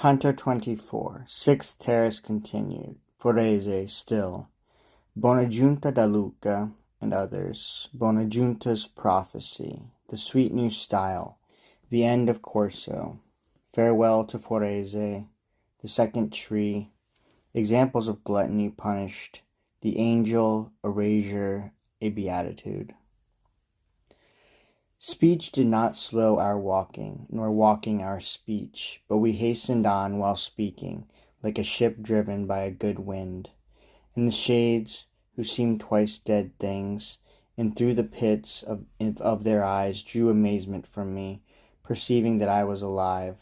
Canto 24, Sixth Terrace continued, Forese still, Buonaggiunta da Luca, and others, Buonaggiunta's prophecy, the sweet new style, the end of Corso, farewell to Forese, the second tree, examples of gluttony punished, the angel, erasure, a beatitude. Speech did not slow our walking, nor walking our speech, but we hastened on while speaking, like a ship driven by a good wind. And the shades, who seemed twice dead things, and through the pits of their eyes drew amazement from me, perceiving that I was alive.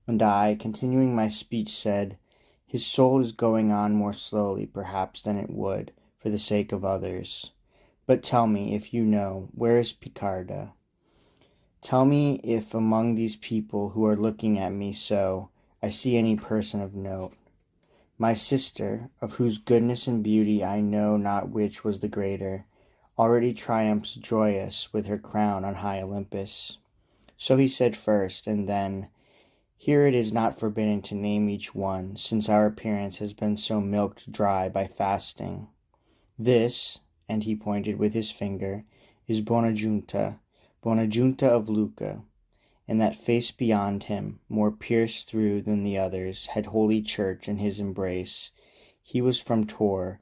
And I, continuing my speech, said, "His soul is going on more slowly, perhaps, than it would, for the sake of others. But tell me, if you know, where is Picarda? Tell me if among these people who are looking at me so, I see any person of note. My sister, of whose goodness and beauty I know not which was the greater, already triumphs joyous with her crown on high Olympus." So he said first, and then, "Here it is not forbidden to name each one, since our appearance has been so milked dry by fasting. This," and he pointed with his finger, "is Buonaggiunta, Buonaggiunta of Luca." And that face beyond him, more pierced through than the others, had Holy Church in his embrace. He was from Tours,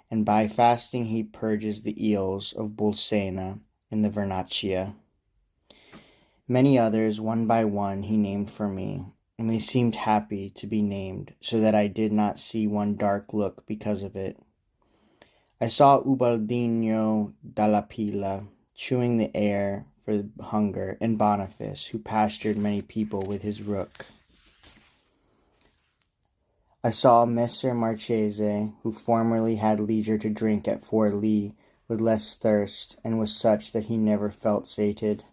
and by fasting he purges the eels of Bolsena in the Vernaccia. Many others, one by one, he named for me, and they seemed happy to be named, so that I did not see one dark look because of it. I saw Ubaldino dalla Pila chewing the air for hunger, and Boniface, who pastured many people with his rook. I saw Messer Marchese, who formerly had leisure to drink at Forlì with less thirst, and was such that he never felt sated.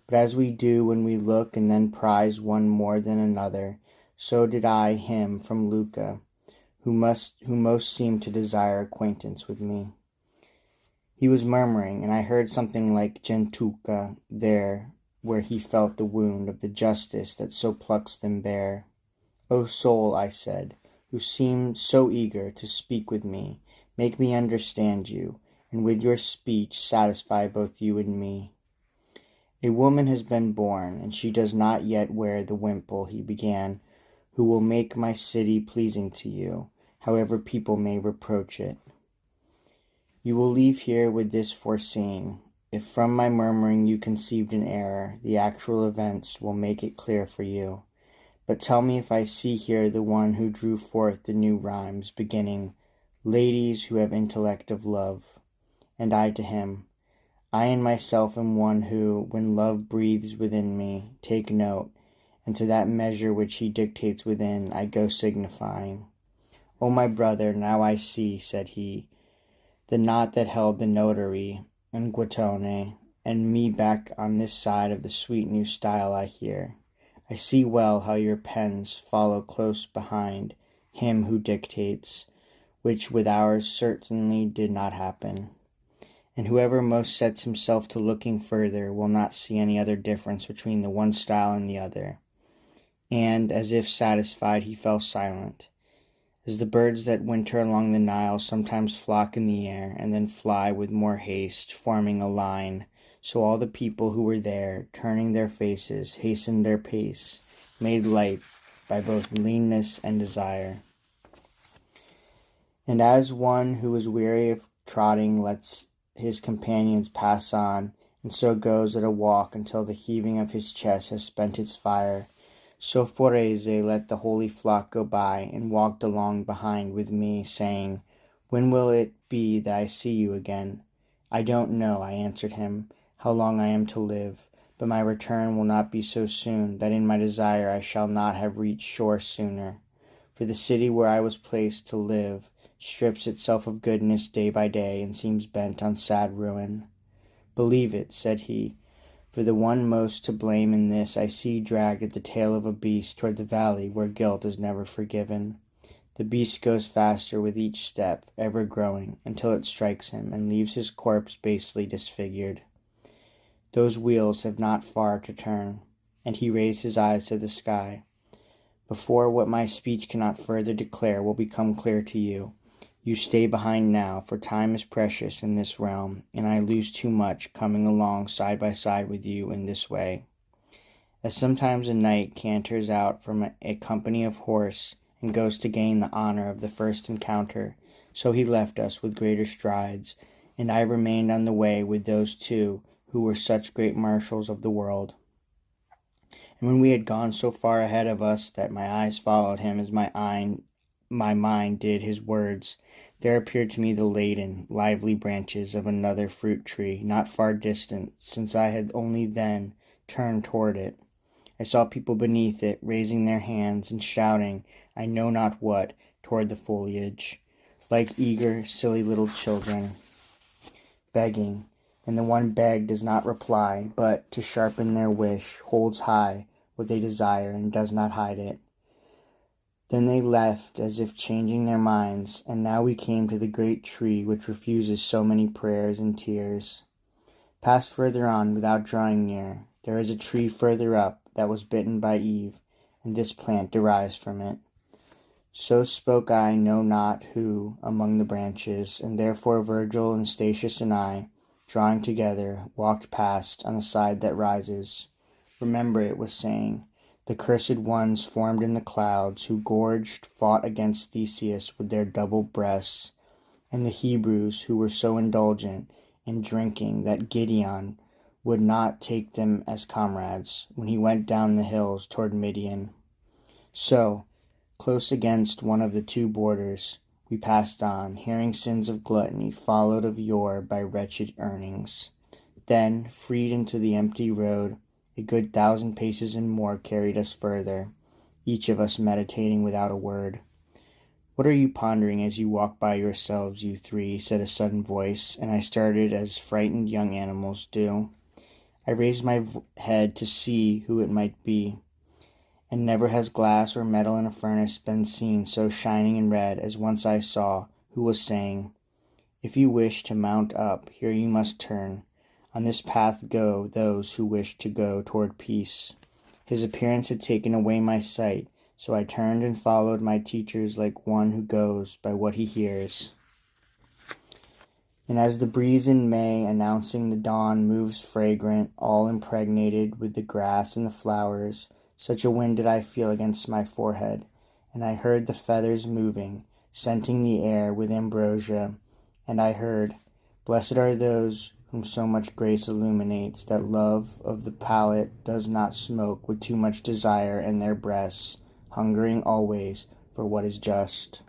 But as we do when we look and then prize one more than another, so did I him from Lucca, who most seemed to desire acquaintance with me. He was murmuring, and I heard something like gentuca there, where he felt the wound of the justice that so plucks them bare. "O soul," I said, "who seemed so eager to speak with me, make me understand you, and with your speech satisfy both you and me." "A woman has been born, and she does not yet wear the wimple," he began, "who will make my city pleasing to you, however people may reproach it. You will leave here with this foreseeing: if from my murmuring you conceived an error, the actual events will make it clear for you. But tell me if I see here the one who drew forth the new rhymes, beginning, 'Ladies who have intellect of love,' and I to him, 'I in myself am one who, when love breathes within me, take note, and to that measure which he dictates within, I go signifying.' 'O my brother, now I see,' said he, 'the knot that held the notary and Guattone and me back on this side of the sweet new style I hear. I see well how your pens follow close behind him who dictates, which with ours certainly did not happen. And whoever most sets himself to looking further will not see any other difference between the one style and the other.' And, as if satisfied, he fell silent. As the birds that winter along the Nile sometimes flock in the air, and then fly with more haste, forming a line, so all the people who were there, turning their faces, hastened their pace, made light by both leanness and desire. And as one who is weary of trotting lets his companions pass on, and so goes at a walk until the heaving of his chest has spent its fire, so Forese let the holy flock go by, and walked along behind with me, saying, 'When will it be that I see you again?' 'I don't know,' I answered him, 'how long I am to live, but my return will not be so soon that in my desire I shall not have reached shore sooner. For the city where I was placed to live strips itself of goodness day by day, and seems bent on sad ruin. Believe it,' said he, 'for the one most to blame in this I see dragged at the tail of a beast toward the valley where guilt is never forgiven. The beast goes faster with each step, ever growing, until it strikes him, and leaves his corpse basely disfigured. Those wheels have not far to turn.' And he raised his eyes to the sky. before what my speech cannot further declare will become clear to you. You stay behind now, for time is precious in this realm, and I lose too much coming along side by side with you in this way. As sometimes a knight canters out from a company of horse and goes to gain the honor of the first encounter, so he left us with greater strides, and I remained on the way with those two who were such great marshals of the world. And when we had gone so far ahead of us that my eyes followed him as my mind did his words, there appeared to me the laden, lively branches of another fruit tree, not far distant, since I had only then turned toward it. I saw people beneath it, raising their hands and shouting I know not what toward the foliage, like eager, silly little children, begging, and the one begged does not reply, but, to sharpen their wish, holds high what they desire and does not hide it. Then they left as if changing their minds, and now we came to the great tree which refuses so many prayers and tears. Past further on, without drawing near, there is a tree further up that was bitten by Eve, and this plant derives from it. So spoke I know not who among the branches, and therefore Virgil and Statius and I, drawing together, walked past on the side that rises. Remember, it was saying, the cursed ones formed in the clouds, who gorged, fought against Theseus with their double breasts, and the Hebrews who were so indulgent in drinking that Gideon would not take them as comrades when he went down the hills toward Midian. So, close against one of the two borders, we passed on, hearing sins of gluttony followed of yore by wretched earnings. Then, freed into the empty road, a good 1,000 paces and more carried us further, each of us meditating without a word. What are you pondering as you walk by yourselves, you three? Said a sudden voice, and I started as frightened young animals do. I raised my head to see who it might be, and never has glass or metal in a furnace been seen so shining and red as once I saw, who was saying, if you wish to mount up, here you must turn. On this path go those who wish to go toward peace. His appearance had taken away my sight, so I turned and followed my teachers like one who goes by what he hears. And as the breeze in May announcing the dawn moves fragrant, all impregnated with the grass and the flowers, such a wind did I feel against my forehead, and I heard the feathers moving, scenting the air with ambrosia, and I heard, blessed are those whom so much grace illuminates, that love of the palate does not smoke with too much desire in their breasts, hungering always for what is just.